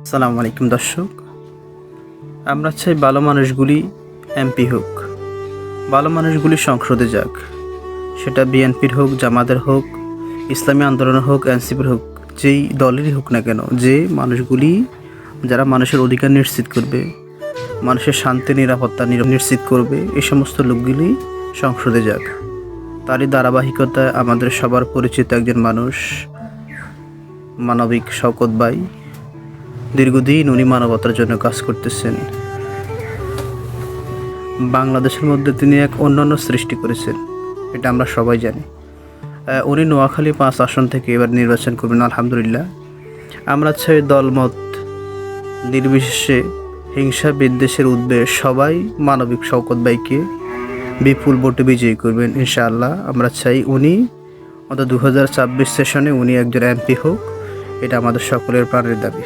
আসসালামু আলাইকুম দর্শক, আমরা চাই ভালো মানুষগুলি এমপি হোক, ভালো মানুষগুলি সংসদে যাক। সেটা বিএনপির হোক, জামাতের হোক, ইসলামী আন্দোলনের হোক, এনসিপির হোক, যেই দলেরই হোক না কেন, যে মানুষগুলি যারা মানুষের অধিকার নিশ্চিত করবে, মানুষের শান্তি নিরাপত্তা নিশ্চিত করবে, এই সমস্ত লোকগুলি সংসদে যাক। তারই ধারাবাহিকতায় আমাদের সবার পরিচিত একজন মানুষ, মানবিক শওকত ভাই, দীর্ঘদিন উনি মানবতার জন্য কাজ করতেছেন। বাংলাদেশের মধ্যে তিনি এক অন্যান্য সৃষ্টি করেছেন, এটা আমরা সবাই জানি। উনি নোয়াখালী 5 আসন থেকে এবার নির্বাচন করবেন আলহামদুলিল্লাহ। আমরা চাই দলমত নির্বিশেষে, হিংসা বিদ্বেষের উদ্বেগ সবাই মানবিক শওকত ভাইকে বিপুল ভোটে বিজয়ী করবেন ইনশাআল্লাহ। আমরা চাই উনি অন্তত 2026 সেশনে উনি একজন এমপি হোক, এটা আমাদের সকলের প্রাণের দাবি।